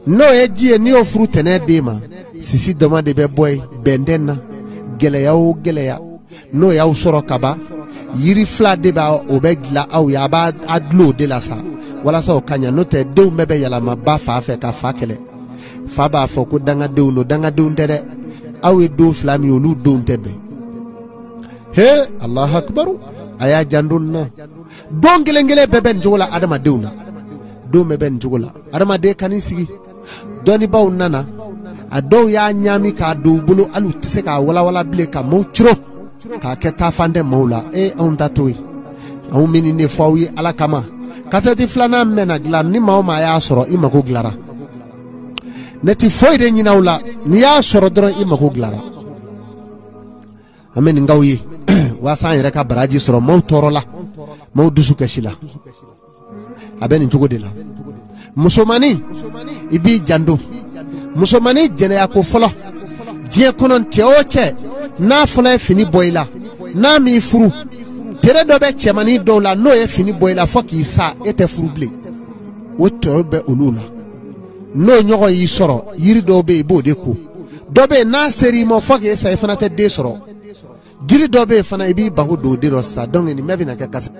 n'o ye ji ye n'i y'o furu tɛnɛ den ma sisi dama de bɛ bɔ yen bɛndɛn na gɛlɛya o gɛlɛya n'o y'aw sɔrɔ kaba yiri fila de b'a o bɛ dilan aw ye a b'a dulon o de la sa walasa o ka ɲa n'o tɛ denw bɛɛ bɛ yɛlɛma ba fa fɛ ka fa kɛlɛ fa b'a fɔ ko dangadenw don dangadenw tɛ dɛ aw ye don fila min olu denw tɛ bɛn he Allahu akibaru a y'a janto nin na don kelen kelen bɛɛ bɛ nin cogo la adamadenw na don bɛɛ bɛ nin cogo la adamaden ka n'i sigi dɔnnibaw nana a dɔw y'a ɲaami k'a don u bolo hali u tɛ se k'a walawala bilen ka maaw ciro k'a kɛ taafan tɛ maaw la anw ta to yen anw bɛ nin de fɔ aw ye ala kama kasɛti filanan mɛna dilan ni maa o maa y'a sɔrɔ i mago dilara ne tɛ foyi de ɲini aw la n'i y'a sɔrɔ dɔrɔn i mago dilara an bɛ nin k'aw ye walasa an yɛrɛ ka baraji sɔrɔ maaw tɔɔrɔ la maaw dusu kasi la a bɛ nin cogo de la musomanin i b'i janto musomanin jɛnɛya ko fɔlɔ diɲɛ kɔnɔ cɛ o cɛ n'a fɔlɔ ye fini bɔ i la n'a m'i furu tere dɔ bɛ cɛmani dɔw la n'o ye fini bɔ i la fɔ k'i sa e tɛ furu bilen o tɔɔrɔ bɛ olu la n'o ɲɔgɔn y'i sɔrɔ yiri dɔw bɛ yen i b'o de ko dɔ bɛ yen n'a ser'i ma fɔ k'e sa i fana tɛ den sɔrɔ jiri dɔ bɛ yen fana i b'i bago don o den dɔ sa donc nin bɛɛ bɛna kɛ kasi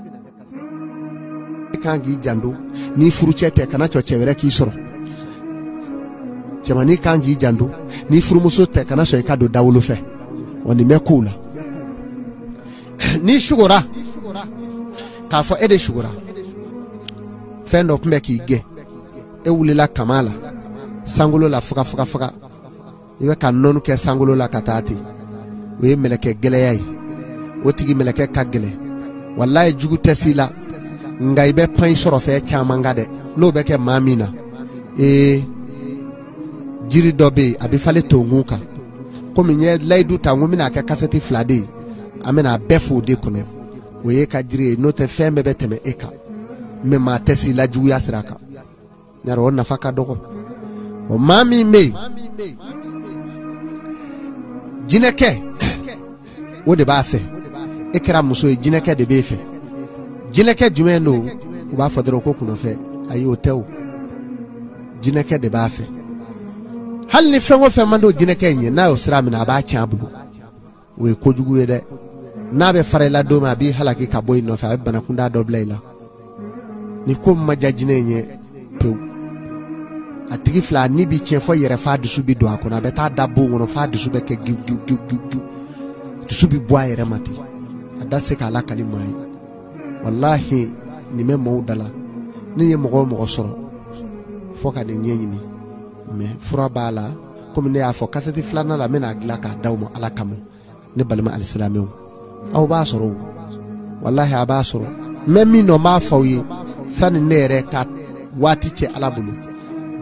i kan k'i janto n'i furucɛ tɛ kana cɔ cɛ wɛrɛ k'i sɔrɔ cɛmani kan k'i janto n'i furumuso tɛ kana sɔn i ka don dawolo fɛ wa nin bɛ kow la n'i sugora k'a fɔ e de sugora fɛn dɔ tun bɛ k'i gɛn e wulila kama la sankolo la faga i bɛ ka nɔnɔ kɛ sankolo la ka taa ten o ye mɛlɛkɛ gɛlɛya ye o tigi mɛlɛkɛ ka gɛlɛn walayi jugu tɛ s'i la nka i bɛ pan sɔrɔ fɛn caman ka dɛ n'o bɛ kɛ maa min na jiri dɔ bɛ yen a bɛ falen tonkun kan komi n ye layidu ta n ko n bɛna kɛ kasɛti 2 de ye an bɛna bɛɛ fo o de kɔnɔ o ye ka jiri ye n'o tɛ fɛn bɛɛ bɛ tɛmɛ e kan mais maa tɛ s'i la juguya sira kan yàrá o nafa ka dɔgɔ o maa min bɛ yen jinɛkɛ o de b'a fɛ e kɛra muso ye jinɛkɛ de b'e fɛ jinɛkɛ jumɛn don u b'a fɔ dɔrɔn ko kunɔfɛ ayi o tɛ o jinɛkɛ de b'a fɛ hali ni fɛn o fɛn man di o jinɛkɛ in ye n'a y'o sira minɛ a b'a tiɲɛ a bolo o ye kojugu ye dɛ n'a bɛ fara i la don min a b'i halaki ka bɔ i nɔfɛ a bɛ banakunda dɔ bila i la ni ko min ma diya jinɛ in ye pewu a tigi fila ni bi tiɲɛ fɔ yɛrɛ f'a dusu bi don a kɔnɔ a bɛ taa da bon kɔnɔ f'a dusu bɛ kɛ giw dusu bi bɔ a yɛrɛ ma ten a da se k'a lakali maa ye walahi nin bɛ maaw da la ni ye mɔgɔ o mɔgɔ sɔrɔ fɔ ka nin ɲɛɲini mais fura b'a la komi ne y'a fɔ kasɛti 2nan la n bɛna dilan k'a d'aw ma ala kama ne balima alisilamɛw aw b'a sɔrɔ o walahi a b'a sɔrɔ mɛ min nɔ n b'a fɔ aw ye sani ne yɛrɛ ka waati cɛ ala bolo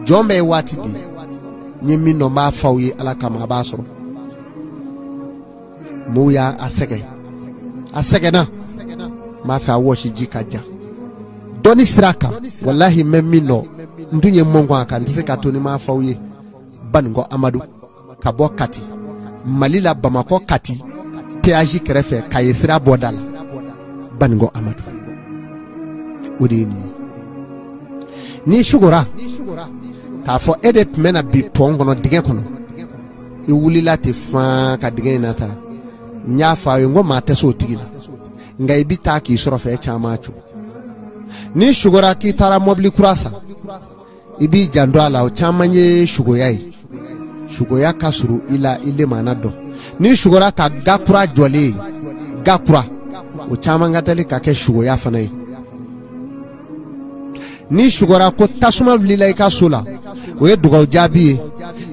jɔn bɛ ye waati di n ye min nɔ n b'a fɔ aw ye ala kama a b'a sɔrɔ mɔɔw y'a sɛgɛn a sɛgɛnna n b'a fɛ a wɔsi ji ka ja dɔnni sira kan walahi n bɛ min nɔ n tun ye mɔngɔn a kan n tɛ se k'a to ni n m'a fɔ aw ye Banikɔ Amadu ka bɔ Kati Mali la Bamakɔ Kati péage kɛrɛfɛ Kaye sira bɔda la Banikɔ Amadu o de ye nin ye n'i sugora k'a fɔ e de tun bɛ na bi pɔn kɔnɔ dingɛ kɔnɔ i wulila ten fan ka dingɛ in na ta n y'a fɔ aw ye n ko maa tɛ se o tigi la nka i bɛ taa k'i sɔrɔ fɛn caman co n'i sugora k'i taara mɔbili kura san i b'i janto a la o caman ye sugoya ye sugoya ka surun i la i lemana dɔn n'i sugora ka ga kura jɔlen ye ga kura o caman ka teli ka kɛ sugoya fana ye n'i sugora ko tasuma wulila i ka so la o ye dugawu jaabi ye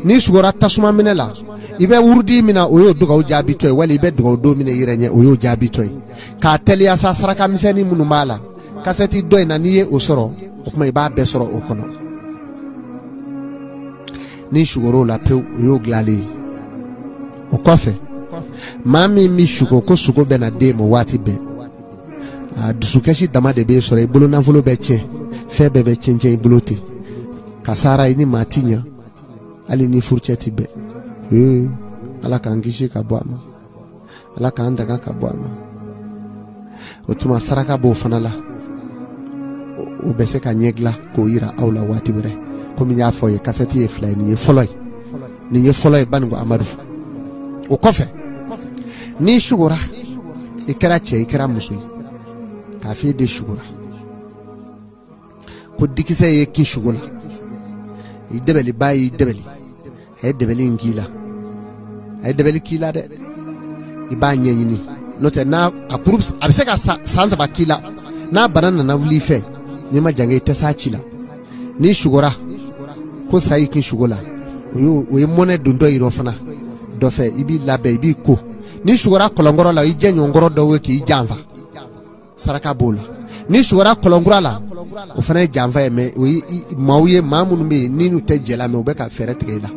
n'i sugora tasuma minɛ la i bɛ wurudi min na o y'o dugawu jaabi tɔ ye wali i bɛ dugawu don minɛ i yɛrɛ ɲɛ o y'o jaabi tɔ ye k'a teliya sa saraka misɛnnin minnu b'a la kasɛti dɔ in na n'i ye o sɔrɔ o kuma i b'a bɛɛ sɔrɔ o kɔnɔ n'i sugor'o la pewu o y'o dilanlen ye o kɔfɛ maa min bɛ sugo ko sugo bɛ na den ma waati bɛɛ a dusukɛsi dama de b'e sɔrɔ i bolo nafolo bɛ tiɲɛ fɛn bɛɛ bɛ tiɲɛ i bolo ten kasara i ni maa ti ɲɛ hali ni furucɛ ti bɛn ala k'an kisi ka bɔ a ma ala k'an daga ka bɔ a ma o tuma saraka b'o fana la o bɛ se ka ɲɛ dilan k'o yira aw la waati wɛrɛ komi n y'a fɔ ye kasɛti ye 2 ye nin ye fɔlɔ ye nin ye fɔlɔ ye Banikɔ Amadu o kɔfɛ n'i sugora i kɛra cɛ i kɛra muso ye k'a fɔ e de sugora ko dikisɛ ye kin sugo la i dɛbɛli ba y'i dɛbɛli a ye dɛbɛli in k'i la a ye dɛbɛli k'i la dɛ i b'a ɲɛɲini n'o tɛ n'a a kuru a bɛ se ka san 3 k'i la n'a bana nana wuli i fɛ n'i ma jan kɛ i tɛ s'a ci la n'i sugora ko sa y'i kin sugo la o ye mɔnɛ don dɔ yirɔ fana dɔ fɛ i b'i labɛn i b'i ko n'i sugora kɔlɔnkɔrɔ la i jɛ ɲɔgɔnkɔrɔ dɔw ye k'i janfa saraka b'o la n'i sugora kɔlɔnkura la o fana ye janfa ye mɛ o ye maaw ye maa minnu bɛ yen n'u tɛ jɛ la mɛ u bɛ ka fɛɛrɛ tigɛ i la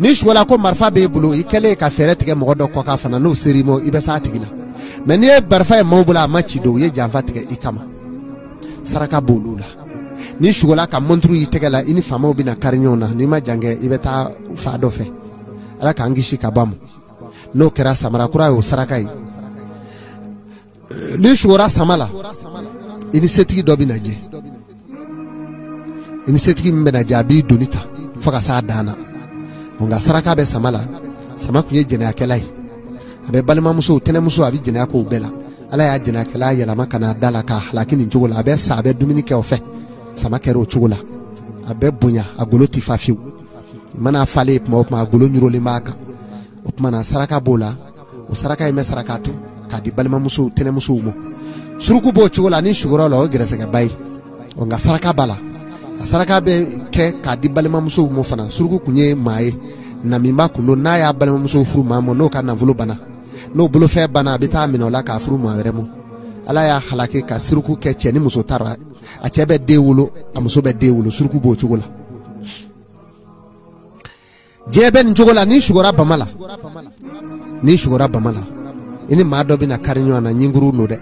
n'i sugora ko marifa b'e bolo i kɛlen ka fɛɛrɛ tigɛ mɔgɔ dɔ kɔ kan fana n'o ser'i ma i bɛ s'a tigi la mɛ n'i ye marifa ye maaw bolo a ma ci don u ye janfa tigɛ i kama saraka b'olu la n'i sugora ka monturu y'i tɛgɛ la i ni faamaw bɛna kari ɲɔgɔn na n'i ma jan kɛ i bɛ taa fa dɔ fɛ ala k'an kisi ka bɔ a ma n'o kɛra samarakura ye o saraka ye ni shugura samala ini setigi do bi naje ini setigi mbe na jabi donita faka sa dana onga saraka be samala sama kunye jene akelai abe balima muso tene muso abi jene ko bela ala ya jene akelai yala makana dala ka lakini njogola abe sa abe dumini ke ofe sama kero chogola abe bunya agolo tifafiu mana fale ma agolo nyurole maka opmana saraka bola o saraka ime sarakatu kadi balima muso tene muso mo suruku bo chogola ni shugura lo gerese ga bay onga saraka bala saraka be ke kadi balima muso mo fana suruku kunye mae na mimba kundo na ya balima muso furu mamo no kana vulu bana no bulo fe bana bita minola ka furu ma weremu ala ya halake ka suruku ke cheni muso tara a chebe dewulo amuso be dewulo suruku bo chogola jebe njogola ni shugura bamala ni shugura bamala ini mado bina karinyo na nyinguru no de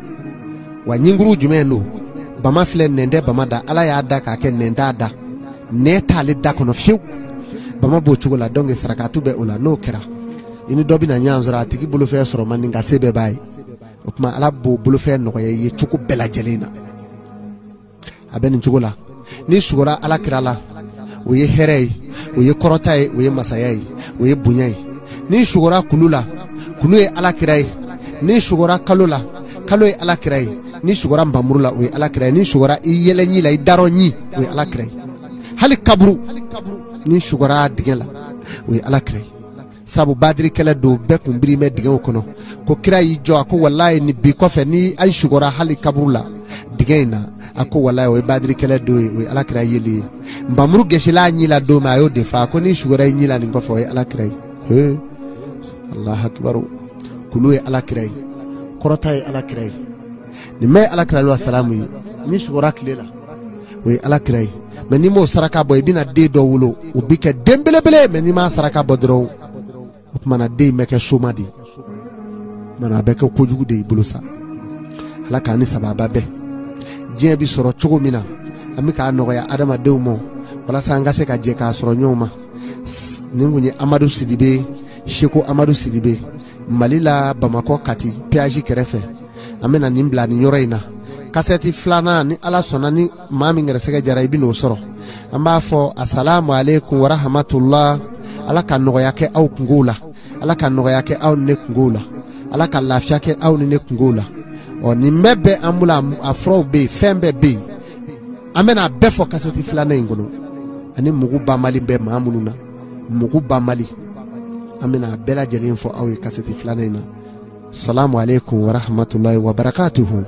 wa nyinguru jume no bama fle nende bama da ala ya da ka ke nenda da neta le da kono fiu bama bo chugola donge sarakatu be ola no kera ini dobi na nyanzura tiki bulu fe soro man nga sebe bay okuma ala bo bulu fe no ye chuku bela jelena aben chugola ni shugura ala kirala oye herei oye korotai oye masayai oye bunyai ni shugura kulula kuluye ala kirai ni shugura kalula kaloye ala kirai ni shugura mbamurula oye ala kirai ni shugura iyelenyi la idaro nyi oye ala kirai hali kabru ni shugura digela oye ala kirai sabu badri kala do be kumbiri me digen kono ko kirai jo ko wallahi ni bi ko fe ni ay shugura hali kabrula digena ako wallahi oye badri kala do oye ala kirai yeli mbamuru geshila nyi la do ma yo defa ko ni shugura nyi la ni ko fe oye ala kirai he Allah akbar kulu ala kirai korota ala kirai ni me ala kirai wa salamu ni shugura kilela we ala kirai meni mo saraka boy bina de do wulo ubike dembele bele meni ma saraka bodro mana de meke somadi mana beke kojugu de bulusa ala kani sababa be je bi soro chogo mina amika no ya adama de mo wala sanga se ka je ka soro nyoma ningunye Amadou Sidibe Sheko Amadou Sidibe Malila Bamako kati piaji kerefe amena nimbla ni nyoreina kaseti flana ni ala sona ni mami ngeresega jara ibino soro amba fo assalamu alaikum wa rahmatullah ala kan no yake au kungula ala kan no yake au ne kungula ala kan lafiya ke au ne kungula o ni mebe ambula afro be fembe be amena befo kaseti flana ngono ani mugu ba mali be mamununa mugu ba mali amena bela jeli info awe kaseti flana ina. Assalamu alaikum wa rahmatullahi wa barakatuhu.